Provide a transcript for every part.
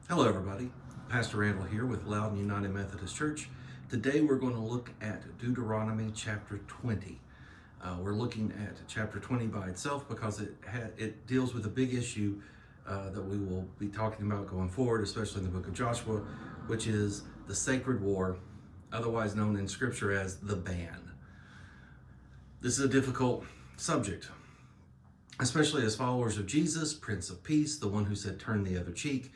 Hello, everybody. Pastor Randall here with Loudon United Methodist Church. Today we're going to look at Deuteronomy chapter 20. We're looking at chapter 20 by itself because it deals with a big issue that we will be talking about going forward, especially in the book of Joshua, which is the sacred war, otherwise known in Scripture as the ban. This is a difficult subject, especially as followers of Jesus, Prince of Peace, the one who said, "Turn the other cheek."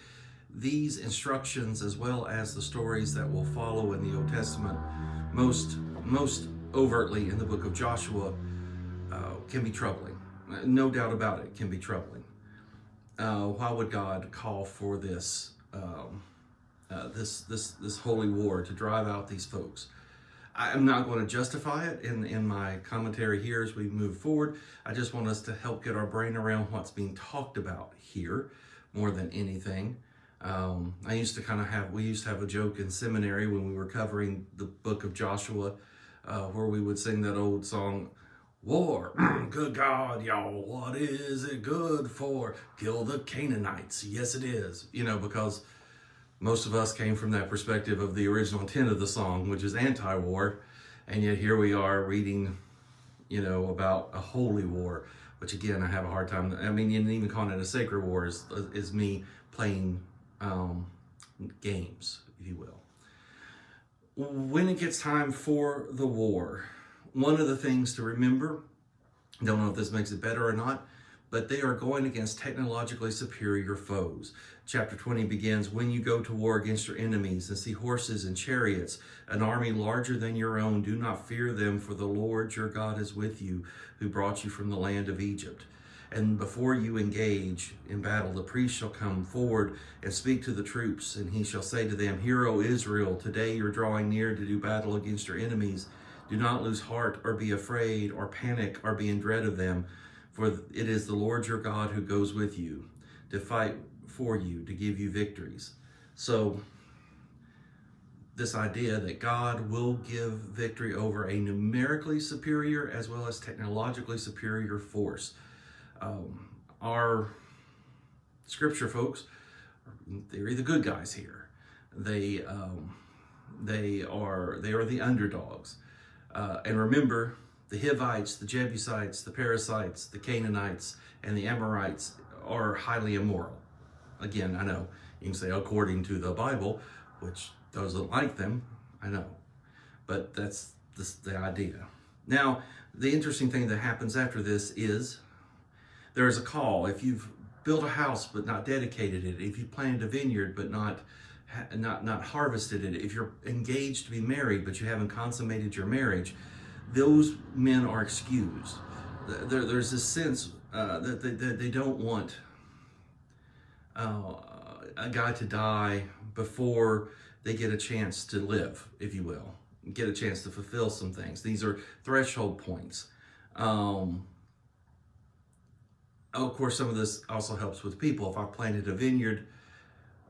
These instructions, as well as the stories that will follow in the Old Testament, most overtly in the book of Joshua, can be troubling. No doubt about it, can be troubling. Why would God call for this holy war to drive out these folks? I'm not going to justify it in my commentary here as we move forward. I just want us to help get our brain around what's being talked about here more than anything. We used to have a joke in seminary when we were covering the book of Joshua, where we would sing that old song, "War, good God, y'all, what is it good for? Kill the Canaanites, yes it is." Because most of us came from that perspective of the original intent of the song, which is anti-war, and yet here we are reading, about a holy war, which again, I have a hard time. I mean, even calling it a sacred war is me playing games, if you will. When it gets time for the war, one of the things to remember, don't know if this makes it better or not, but they are going against technologically superior foes. Chapter 20 begins, "When you go to war against your enemies and see horses and chariots, an army larger than your own, do not fear them, for the Lord your God is with you, who brought you from the land of Egypt. And before you engage in battle, the priest shall come forward and speak to the troops, and he shall say to them, 'Hear, O Israel, today you're drawing near to do battle against your enemies. Do not lose heart or be afraid or panic or be in dread of them, for it is the Lord your God who goes with you to fight for you, to give you victories.'" So this idea that God will give victory over a numerically superior as well as technologically superior force. Our scripture folks are, in theory, the good guys here. They are the underdogs. And remember, the Hivites, the Jebusites, the Perizzites, the Canaanites, and the Amorites are highly immoral. Again, I know you can say according to the Bible, which doesn't like them, I know, but that's the idea. Now, the interesting thing that happens after this is there is a call. If you've built a house but not dedicated it, if you planted a vineyard but not harvested it, if you're engaged to be married but you haven't consummated your marriage, those men are excused. There's this sense that they don't want a guy to die before they get a chance to live, if you will, get a chance to fulfill some things. These are threshold points. Of course, some of this also helps with people. If I planted a vineyard,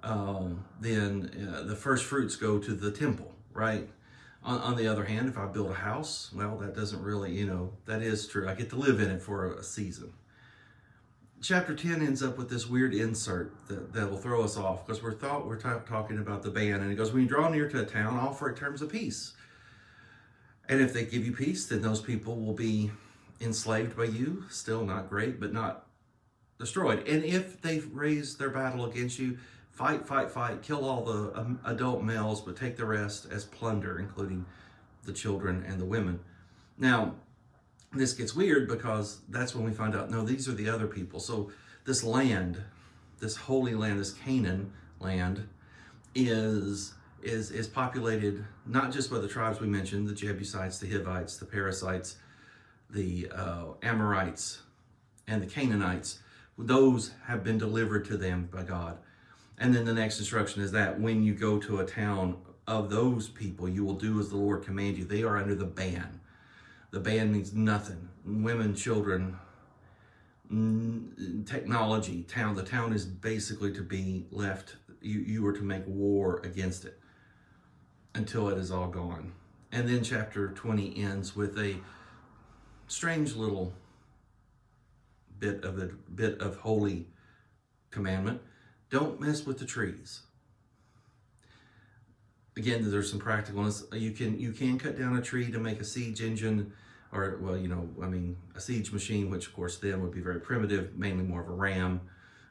then the first fruits go to the temple, right? On the other hand, if I build a house, well, that doesn't really, that is true. I get to live in it for a season. Chapter 10 ends up with this weird insert that will throw us off because we're talking about the ban, and it goes, "When you draw near to a town, offer it terms of peace. And if they give you peace, then those people will be enslaved by you. Still not great, but not destroyed. And if they raise their battle against you, fight, kill all the adult males, but take the rest as plunder, including the children and the women." Now, this gets weird because that's when we find out, no, these are the other people. So this land, this holy land, this Canaan land, is populated not just by the tribes we mentioned, the Jebusites, the Hivites, the Perizzites, the Amorites, and the Canaanites. Those have been delivered to them by God. And then the next instruction is that when you go to a town of those people, you will do as the Lord commands you. They are under the ban. The ban means nothing. Women, children, technology, town. The town is basically to be left. You are to make war against it until it is all gone. And then chapter 20 ends with a strange little bit of holy commandment. Don't mess with the trees. Again, there's some practicalness. You can cut down a tree to make a siege engine, or well, a siege machine, which of course then would be very primitive, mainly more of a ram,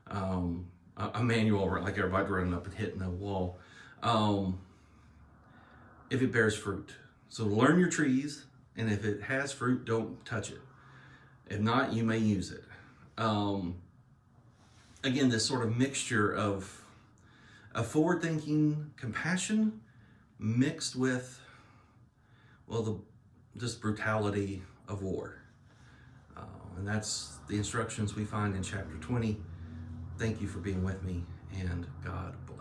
a manual, like everybody running up and hitting the wall. If it bears fruit, so learn your trees, and if it has fruit, don't touch it. If not, you may use it. Again, this sort of mixture of a forward-thinking compassion mixed with, well, just brutality of war. And that's the instructions we find in chapter 20. Thank you for being with me, and God bless.